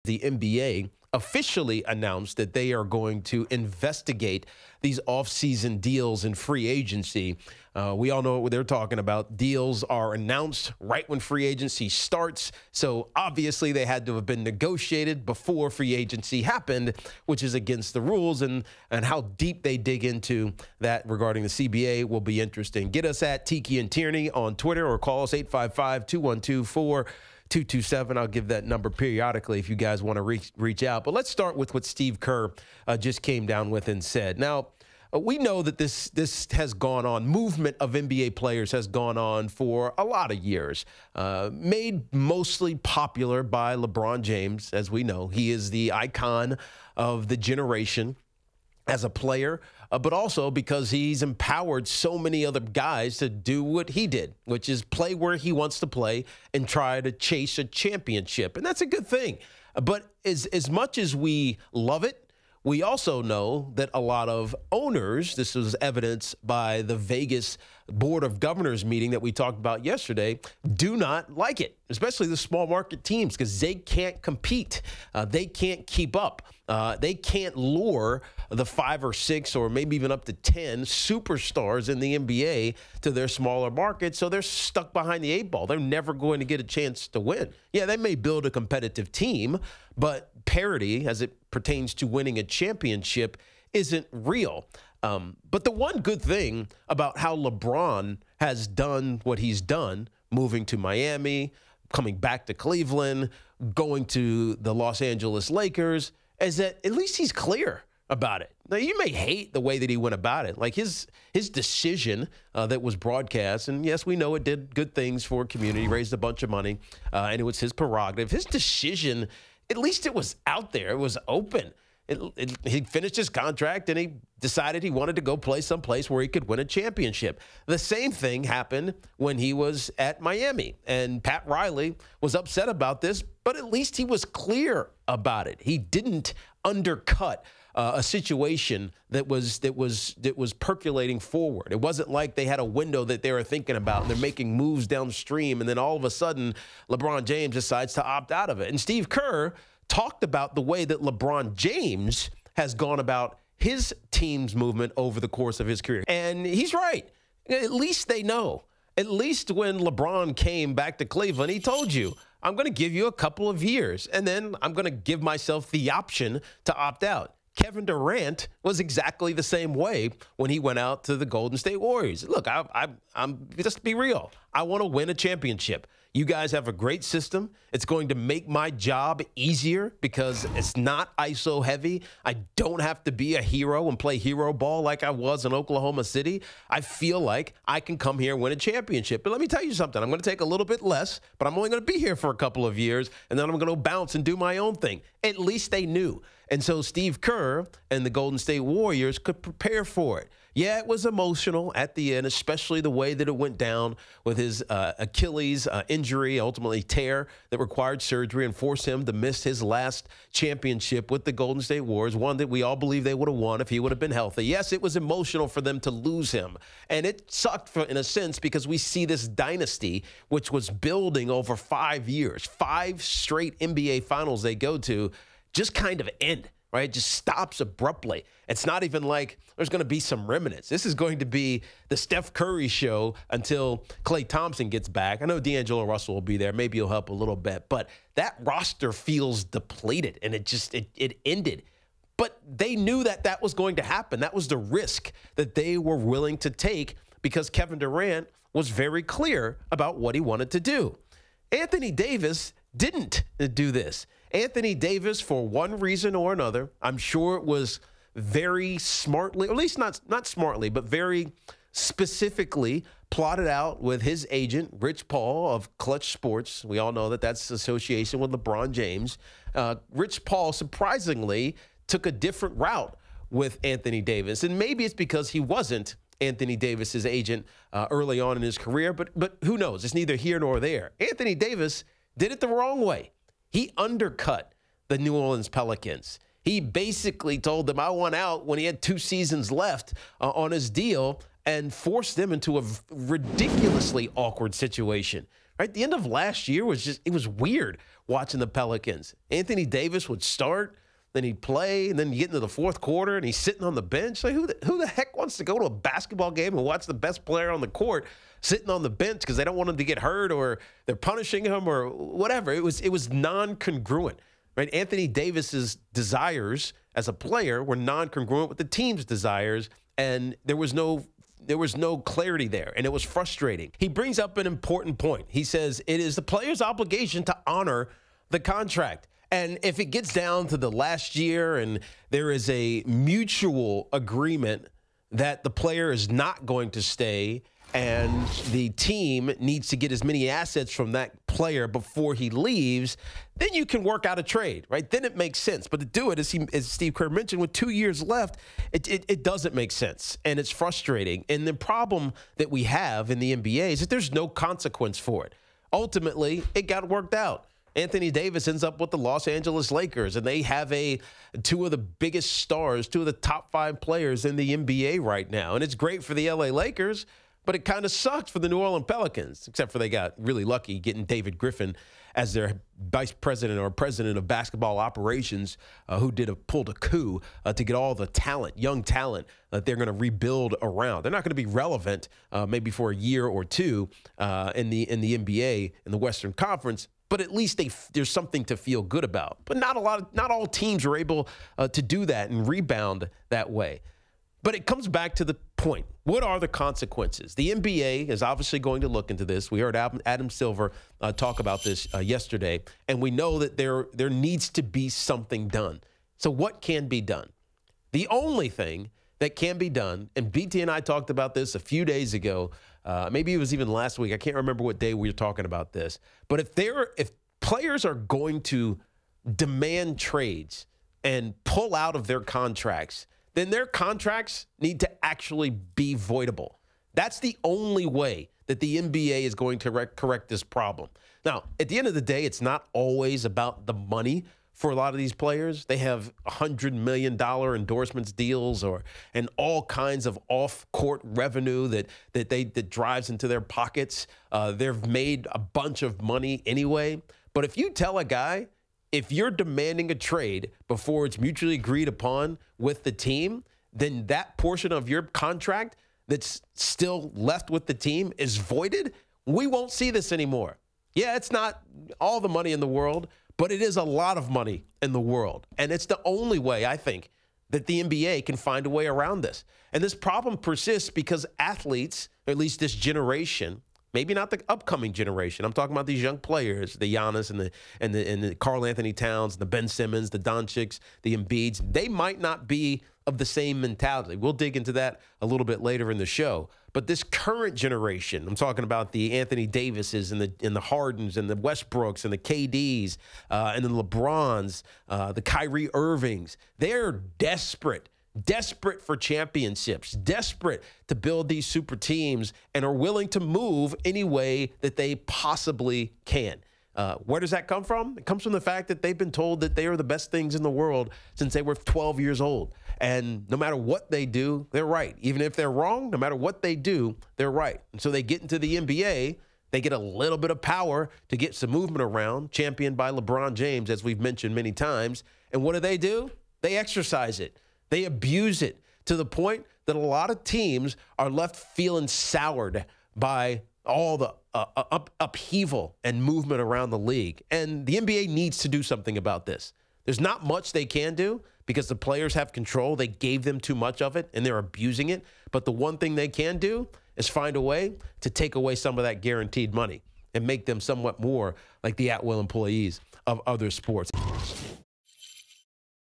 The NBA officially announced that they are going to investigate these offseason deals and free agency. We all know what they're talking about. Deals are announced right when free agency starts. So obviously they had to have been negotiated before free agency happened, which is against the rules. And how deep they dig into that regarding the CBA will be interesting. Get us at Tiki and Tierney on Twitter or call us 855-212-4227. I'll give that number periodically if you guys want to reach out. But let's start with what Steve Kerr just came down with and said. Now, we know that this has gone on. Movement of NBA players has gone on for a lot of years. Made mostly popular by LeBron James, as we know. He is the icon of the generation as a player, but also because he's empowered so many other guys to do what he did, which is play where he wants to play and try to chase a championship. And that's a good thing. But as much as we love it, we also know that a lot of owners, this was evidenced by the Vegas Board of Governors meeting that we talked about yesterday, do not like it, especially the small market teams, because they can't compete. They can't keep up. They can't lure the 5 or 6 or maybe even up to 10 superstars in the NBA to their smaller market, so they're stuck behind the 8 ball. They're never going to get a chance to win. Yeah, they may build a competitive team, but parity as it pertains to winning a championship isn't real. But the one good thing about how LeBron has done what he's done, moving to Miami, coming back to Cleveland, going to the Los Angeles Lakers, is that at least he's clear about it. Now, you may hate the way that he went about it. Like his decision that was broadcast, and yes, we know it did good things for community, raised a bunch of money, and it was his prerogative. His decision, at least it was out there. It was open. He finished his contract, and he decided he wanted to go play someplace where he could win a championship. The same thing happened when he was at Miami, and Pat Riley was upset about this, but at least he was clear about it. He didn't undercut a situation that was percolating forward. It wasn't like they had a window that they were thinking about and they're making moves downstream, and then all of a sudden LeBron James decides to opt out of it. And Steve Kerr talked about the way that LeBron James has gone about his team's movement over the course of his career. And he's right. At least they know. At least when LeBron came back to Cleveland, he told you, I'm going to give you a couple of years, and then I'm going to give myself the option to opt out. Kevin Durant was exactly the same way when he went out to the Golden State Warriors. Look, I'm just be real. I want to win a championship. You guys have a great system. It's going to make my job easier because it's not ISO heavy. I don't have to be a hero and play hero ball like I was in Oklahoma City. I feel like I can come here and win a championship. But let me tell you something. I'm going to take a little bit less, but I'm only going to be here for a couple of years, and then I'm going to bounce and do my own thing. At least they knew. And so Steve Kerr and the Golden State Warriors could prepare for it. Yeah, it was emotional at the end, especially the way that it went down with his Achilles injury, ultimately tear, that required surgery and forced him to miss his last championship with the Golden State Warriors, one that we all believe they would have won if he would have been healthy. Yes, it was emotional for them to lose him, and it sucked in a sense because we see this dynasty, which was building over 5 years, 5 straight NBA finals they go to, just kind of end. Right? It just stops abruptly. It's not even like there's going to be some remnants. This is going to be the Steph Curry show until Klay Thompson gets back. I know D'Angelo Russell will be there. Maybe he'll help a little bit. But that roster feels depleted, and it ended. But they knew that was going to happen. That was the risk that they were willing to take because Kevin Durant was very clear about what he wanted to do. Anthony Davis didn't do this. Anthony Davis, for one reason or another, I'm sure it was very smartly, or at least not smartly, but very specifically plotted out with his agent, Rich Paul of Clutch Sports. We all know that that's association with LeBron James. Rich Paul, surprisingly, took a different route with Anthony Davis. And maybe it's because he wasn't Anthony Davis's agent early on in his career, but who knows? It's neither here nor there. Anthony Davis did it the wrong way. He undercut the New Orleans Pelicans. He basically told them, I want out when he had 2 seasons left on his deal and forced them into a ridiculously awkward situation. right? The end of last year was just, it was weird watching the Pelicans. Anthony Davis would start, then he'd play, and then you get into the fourth quarter, and he's sitting on the bench. Like, who the heck wants to go to a basketball game and watch the best player on the court sitting on the bench because they don't want him to get hurt or they're punishing him or whatever? It was non-congruent, right? Anthony Davis's desires as a player were non-congruent with the team's desires, and there was no clarity there, and it was frustrating. He brings up an important point. He says it is the player's obligation to honor the contract. And if it gets down to the last year and there is a mutual agreement that the player is not going to stay and the team needs to get as many assets from that player before he leaves, then you can work out a trade, right? Then it makes sense. But to do it, as Steve Kerr mentioned, with 2 years left, it doesn't make sense, and it's frustrating. And the problem that we have in the NBA is that there's no consequence for it. Ultimately, it got worked out. Anthony Davis ends up with the Los Angeles Lakers, and they have two of the biggest stars, two of the top 5 players in the NBA right now. And it's great for the LA Lakers, but it kind of sucks for the New Orleans Pelicans, except for they got really lucky getting David Griffin as their vice president or president of basketball operations, who pulled a coup to get all the talent, young talent that they're going to rebuild around. They're not going to be relevant maybe for a year or two in the NBA in the Western Conference, but at least there's something to feel good about. But not all teams are able to do that and rebound that way. But it comes back to the point. What are the consequences? The NBA is obviously going to look into this. We heard Adam Silver talk about this yesterday, and we know that there needs to be something done. So what can be done? The only thing that can be done, and BT and I talked about this a few days ago, maybe it was even last week. I can't remember what day we were talking about this. But if players are going to demand trades and pull out of their contracts, then their contracts need to actually be voidable. That's the only way that the NBA is going to correct this problem. Now, at the end of the day, it's not always about the money for a lot of these players. They have $100 million endorsements deals and all kinds of off-court revenue that drives into their pockets. They've made a bunch of money anyway. But if you tell a guy, if you're demanding a trade before it's mutually agreed upon with the team, then that portion of your contract that's still left with the team is voided. We won't see this anymore. Yeah, it's not all the money in the world, but it is a lot of money in the world. And it's the only way, I think, that the NBA can find a way around this. And this problem persists because athletes, or at least this generation, maybe not the upcoming generation, I'm talking about these young players, the Giannis and the Karl Anthony Towns, the Ben Simmons, the Doncics, the Embiids, they might not be of the same mentality. We'll dig into that a little bit later in the show. But this current generation, I'm talking about the Anthony Davises and the Hardens and the Westbrooks and the KDs and the LeBrons, the Kyrie Irvings, they're desperate for championships, desperate to build these super teams, and are willing to move any way that they possibly can. Where does that come from? It comes from the fact that they've been told that they are the best things in the world since they were 12 years old. And no matter what they do, they're right. Even if they're wrong, no matter what they do, they're right. And so they get into the NBA, they get a little bit of power to get some movement around, championed by LeBron James, as we've mentioned many times. And what do? They exercise it. They abuse it to the point that a lot of teams are left feeling soured by all the upheaval and movement around the league. And the NBA needs to do something about this. There's not much they can do because the players have control. They gave them too much of it, and they're abusing it. But the one thing they can do is find a way to take away some of that guaranteed money and make them somewhat more like the at-will employees of other sports.